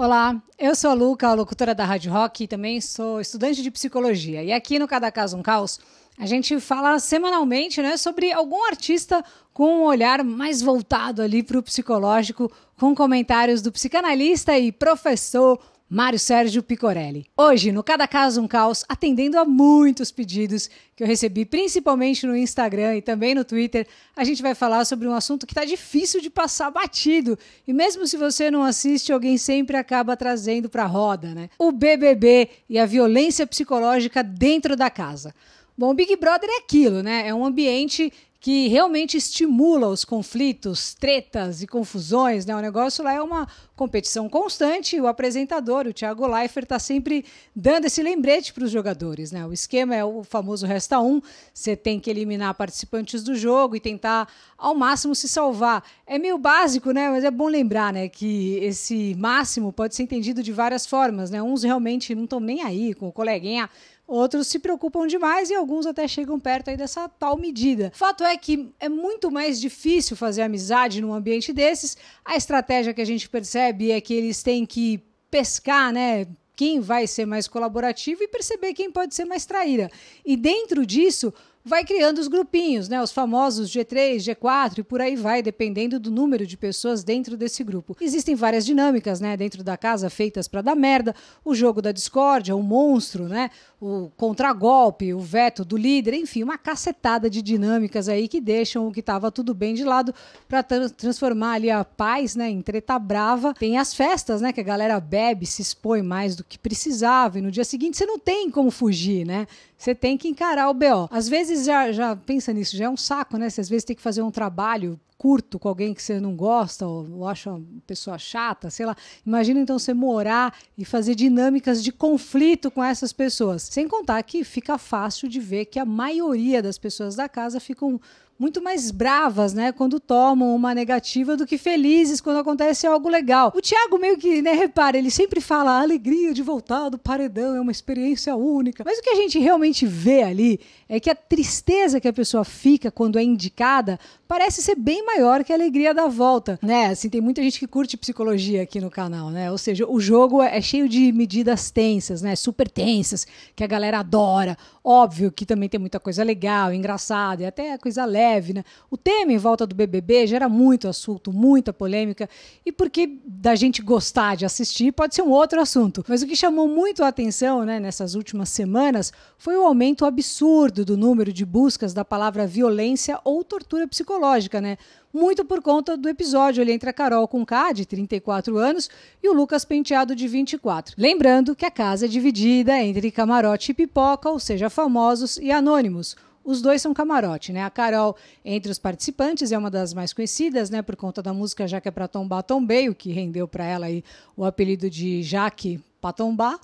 Olá, eu sou a Luca, a locutora da Rádio Rock e também sou estudante de psicologia. E aqui no Cada Caso um Caos, a gente fala semanalmente, né, sobre algum artista com um olhar mais voltado ali para o psicológico, com comentários do psicanalista e professor Mário Sérgio Picorelli. Hoje, no Cada Caso um Caos, atendendo a muitos pedidos que eu recebi, principalmente no Instagram e também no Twitter, a gente vai falar sobre um assunto que está difícil de passar batido. E mesmo se você não assiste, alguém sempre acaba trazendo para a roda, né? O BBB e a violência psicológica dentro da casa. Bom, o Big Brother é aquilo, né? É um ambiente que realmente estimula os conflitos, tretas e confusões, né? O negócio lá é uma competição constante e o apresentador, o Thiago Leifert, está sempre dando esse lembrete para os jogadores, né? O esquema é o famoso resta um, você tem que eliminar participantes do jogo e tentar ao máximo se salvar. É meio básico, né? Mas é bom lembrar, né, que esse máximo pode ser entendido de várias formas, né? Uns realmente não estão nem aí com o coleguinha, outros se preocupam demais e alguns até chegam perto aí dessa tal medida. Fato é que é muito mais difícil fazer amizade num ambiente desses. A estratégia que a gente percebe é que eles têm que pescar, né, quem vai ser mais colaborativo e perceber quem pode ser mais traíra. E dentro disso, vai criando os grupinhos, né? Os famosos G3, G4 e por aí vai, dependendo do número de pessoas dentro desse grupo. Existem várias dinâmicas, né, dentro da casa feitas para dar merda. O jogo da discórdia, o monstro, né? O contragolpe, o veto do líder, enfim, uma cacetada de dinâmicas aí que deixam o que estava tudo bem de lado para transformar ali a paz, né, em treta brava. Tem as festas, né, que a galera bebe, se expõe mais do que precisava e no dia seguinte você não tem como fugir, né? Você tem que encarar o BO. Às vezes já pensa nisso, já é um saco, né? Você às vezes tem que fazer um trabalho curto com alguém que você não gosta ou acha uma pessoa chata, sei lá. Imagina então você morar e fazer dinâmicas de conflito com essas pessoas. Sem contar que fica fácil de ver que a maioria das pessoas da casa ficam muito mais bravas, né, quando tomam uma negativa do que felizes quando acontece algo legal. O Thiago meio que, né, repara, ele sempre fala a alegria de voltar do paredão é uma experiência única. Mas o que a gente realmente vê ali é que a tristeza que a pessoa fica quando é indicada parece ser bem maior que a alegria da volta, né? Assim, tem muita gente que curte psicologia aqui no canal, né? Ou seja, o jogo é cheio de medidas tensas, né? Super tensas, que a galera adora. Óbvio que também tem muita coisa legal, engraçada e até coisa leve, né? O tema em volta do BBB gera muito assunto, muita polêmica, e porque da gente gostar de assistir pode ser um outro assunto. Mas o que chamou muito a atenção, né, nessas últimas semanas foi o aumento absurdo do número de buscas da palavra violência ou tortura psicológica, né? Muito por conta do episódio ali entre a Carol Conká, de 34 anos, e o Lucas Penteado, de 24. Lembrando que a casa é dividida entre camarote e pipoca, ou seja, famosos e anônimos. Os dois são camarote, né? A Carol, entre os participantes, é uma das mais conhecidas, né? Por conta da música Já Que É Pra Tombar, Tombei, o que rendeu para ela aí o apelido de Jaque Pra Tombar.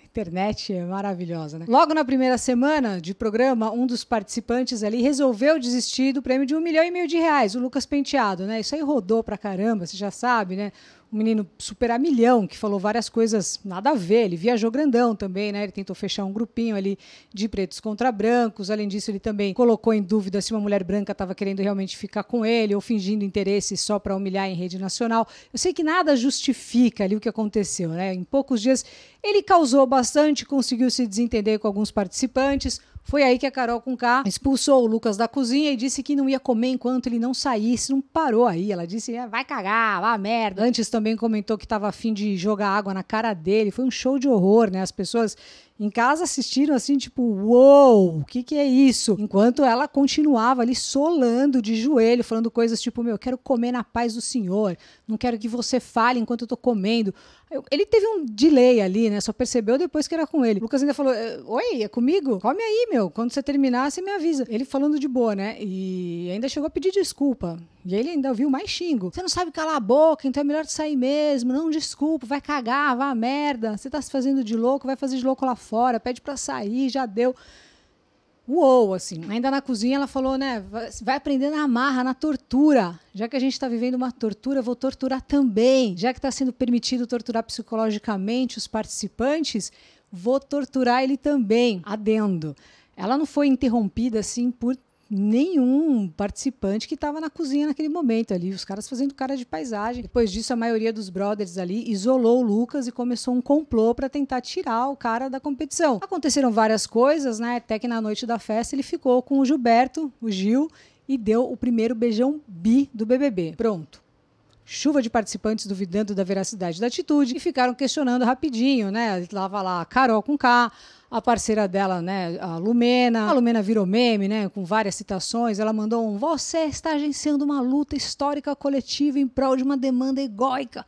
Internet é maravilhosa, né? Logo na primeira semana de programa, um dos participantes ali resolveu desistir do prêmio de R$1,5 milhão, o Lucas Penteado, né? Isso aí rodou pra caramba, você já sabe, né? Um menino super a milhão, que falou várias coisas nada a ver, ele viajou grandão também, né? Ele tentou fechar um grupinho ali de pretos contra brancos, além disso ele também colocou em dúvida se uma mulher branca estava querendo realmente ficar com ele ou fingindo interesse só para humilhar em rede nacional. Eu sei que nada justifica ali o que aconteceu, né? Em poucos dias ele causou bastante, conseguiu se desentender com alguns participantes. Foi aí que a Carol Conká expulsou o Lucas da cozinha e disse que não ia comer enquanto ele não saísse. Não parou aí. Ela disse, vai cagar, vá merda. Antes também comentou que estava a fim de jogar água na cara dele. Foi um show de horror, né? As pessoas em casa assistiram assim, tipo, uou, o que é isso? Enquanto ela continuava ali solando de joelho, falando coisas tipo, eu quero comer na paz do Senhor, não quero que você fale enquanto eu tô comendo. Ele teve um delay ali, né? Só percebeu depois que era com ele. O Lucas ainda falou, oi, é comigo? Come aí, meu. Quando você terminar, você me avisa. Ele falando de boa, né? E ainda chegou a pedir desculpa. E aí ele ainda ouviu mais xingo. Você não sabe calar a boca, então é melhor sair mesmo. Não, desculpa, vai cagar, vá a merda. Você tá se fazendo de louco, vai fazer de louco lá fora. Pede pra sair, já deu. Uou, assim. Ainda na cozinha ela falou, né? Vai aprender na marra, na tortura. Já que a gente está vivendo uma tortura, vou torturar também. Já que está sendo permitido torturar psicologicamente os participantes, vou torturar ele também. Adendo. Ela não foi interrompida, assim, por nenhum participante que estava na cozinha naquele momento ali, os caras fazendo cara de paisagem. Depois disso, a maioria dos brothers ali isolou o Lucas e começou um complô para tentar tirar o cara da competição. Aconteceram várias coisas, né? Até que na noite da festa ele ficou com o Gilberto, o Gil, e deu o primeiro beijão bi do BBB. Pronto. Chuva de participantes duvidando da veracidade da atitude e ficaram questionando rapidinho, né? Tava lá a Carol com K, a parceira dela, né, a Lumena. A Lumena virou meme, né, com várias citações. Ela mandou um: "Você está agenciando uma luta histórica coletiva em prol de uma demanda egóica."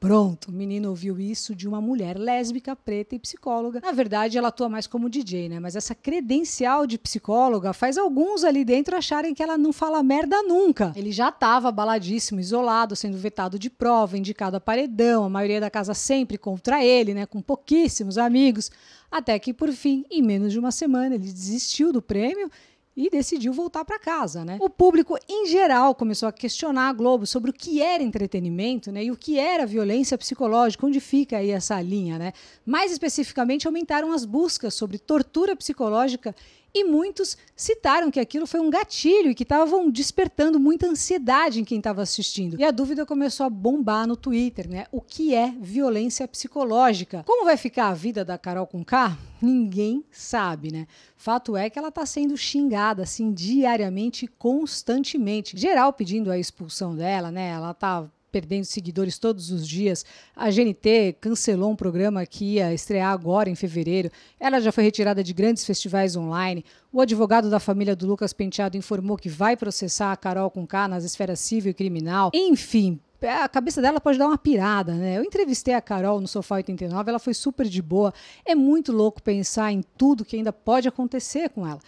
Pronto, o menino ouviu isso de uma mulher lésbica, preta e psicóloga. Na verdade, ela atua mais como DJ, né? Mas essa credencial de psicóloga faz alguns ali dentro acharem que ela não fala merda nunca. Ele já estava abaladíssimo, isolado, sendo vetado de prova, indicado a paredão, a maioria da casa sempre contra ele, né? Com pouquíssimos amigos. Até que, por fim, em menos de uma semana, ele desistiu do prêmio e decidiu voltar para casa, né? O público, em geral, começou a questionar a Globo sobre o que era entretenimento, né? E o que era violência psicológica, onde fica aí essa linha, né? Mais especificamente, aumentaram as buscas sobre tortura psicológica e muitos citaram que aquilo foi um gatilho e que estavam despertando muita ansiedade em quem estava assistindo. E a dúvida começou a bombar no Twitter, né? O que é violência psicológica? Como vai ficar a vida da Carol com K? Ninguém sabe, né? Fato é que ela está sendo xingada, assim, diariamente, constantemente. Geral pedindo a expulsão dela, né? Ela tá perdendo seguidores todos os dias. A GNT cancelou um programa que ia estrear agora em fevereiro. Ela já foi retirada de grandes festivais online. O advogado da família do Lucas Penteado informou que vai processar a Carol com K nas esferas civil e criminal. Enfim, a cabeça dela pode dar uma pirada, né? Eu entrevistei a Carol no Sofá 89, ela foi super de boa. É muito louco pensar em tudo que ainda pode acontecer com ela.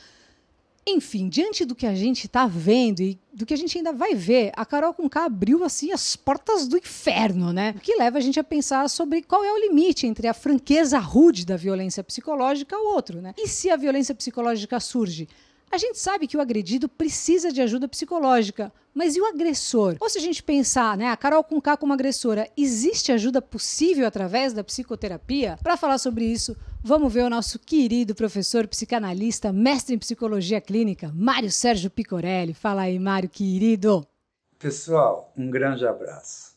Enfim, diante do que a gente está vendo e do que a gente ainda vai ver, a Carol com K abriu assim as portas do inferno, né? O que leva a gente a pensar sobre qual é o limite entre a franqueza rude da violência psicológica e o outro, né? E se a violência psicológica surge? A gente sabe que o agredido precisa de ajuda psicológica, mas e o agressor? Ou se a gente pensar, né, a Carol com K como agressora, existe ajuda possível através da psicoterapia? Para falar sobre isso, vamos ver o nosso querido professor psicanalista, mestre em psicologia clínica, Mário Sérgio Picorelli. Fala aí, Mário, querido. Pessoal, um grande abraço.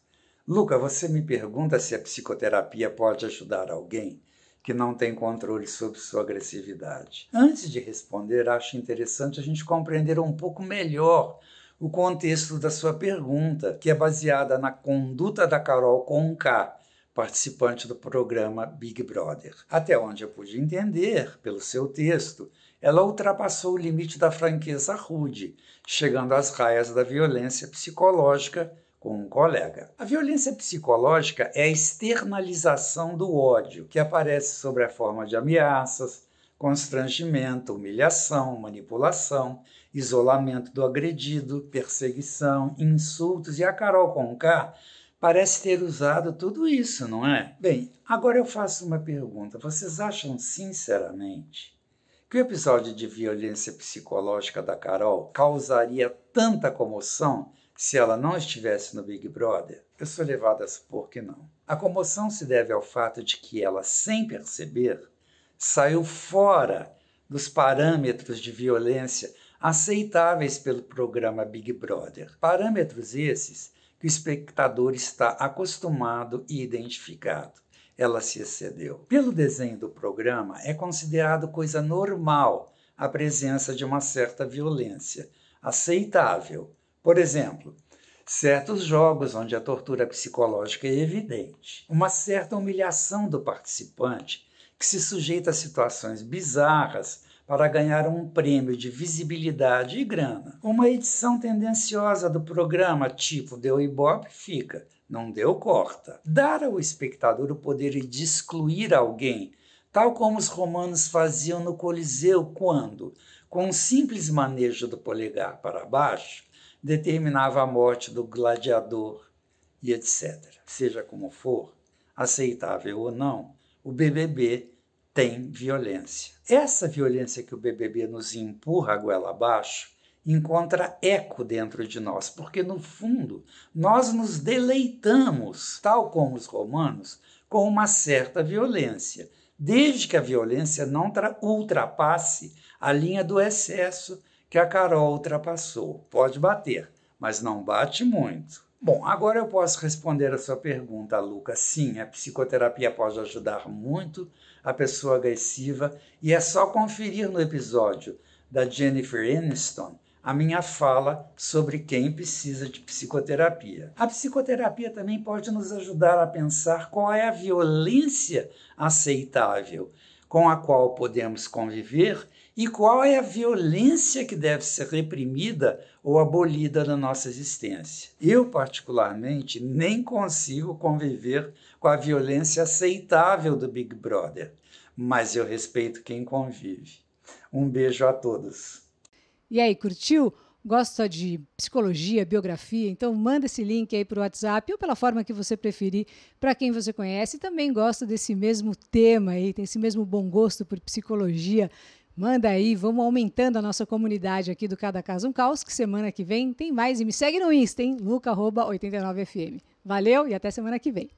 Luca, você me pergunta se a psicoterapia pode ajudar alguém que não tem controle sobre sua agressividade. Antes de responder, acho interessante a gente compreender um pouco melhor o contexto da sua pergunta, que é baseada na conduta da Carol com K, participante do programa Big Brother. Até onde eu pude entender, pelo seu texto, ela ultrapassou o limite da franqueza rude, chegando às raias da violência psicológica com um colega. A violência psicológica é a externalização do ódio, que aparece sob a forma de ameaças, constrangimento, humilhação, manipulação, isolamento do agredido, perseguição, insultos, e a Carol com K parece ter usado tudo isso, não é? Bem, agora eu faço uma pergunta. Vocês acham sinceramente que o episódio de violência psicológica da Carol causaria tanta comoção se ela não estivesse no Big Brother? Eu sou levado a supor que não. A comoção se deve ao fato de que ela, sem perceber, saiu fora dos parâmetros de violência aceitáveis pelo programa Big Brother. Parâmetros esses que o espectador está acostumado e identificado. Ela se excedeu. Pelo desenho do programa, é considerado coisa normal a presença de uma certa violência, aceitável. Por exemplo, certos jogos onde a tortura psicológica é evidente, uma certa humilhação do participante que se sujeita a situações bizarras para ganhar um prêmio de visibilidade e grana. Uma edição tendenciosa do programa, tipo deu ibope, fica, não deu, corta. Dar ao espectador o poder de excluir alguém, tal como os romanos faziam no Coliseu quando, com um simples manejo do polegar para baixo, determinava a morte do gladiador e etc. Seja como for, aceitável ou não, o BBB tem violência. Essa violência que o BBB nos empurra a goela abaixo encontra eco dentro de nós, porque no fundo nós nos deleitamos, tal como os romanos, com uma certa violência, desde que a violência não ultrapasse a linha do excesso, que a Carol ultrapassou. Pode bater, mas não bate muito. Bom, agora eu posso responder a sua pergunta, Luca. Sim, a psicoterapia pode ajudar muito a pessoa agressiva e é só conferir no episódio da Jennifer Aniston a minha fala sobre quem precisa de psicoterapia. A psicoterapia também pode nos ajudar a pensar qual é a violência aceitável com a qual podemos conviver e qual é a violência que deve ser reprimida ou abolida na nossa existência. Eu, particularmente, nem consigo conviver com a violência aceitável do Big Brother, mas eu respeito quem convive. Um beijo a todos. E aí, curtiu? Gosta de psicologia, biografia? Então manda esse link aí para o WhatsApp ou pela forma que você preferir para quem você conhece e também gosta desse mesmo tema aí, tem esse mesmo bom gosto por psicologia. Manda aí, vamos aumentando a nossa comunidade aqui do Cada Caso um Caos, que semana que vem tem mais. E me segue no Insta, hein? Luca@89fm. Valeu e até semana que vem.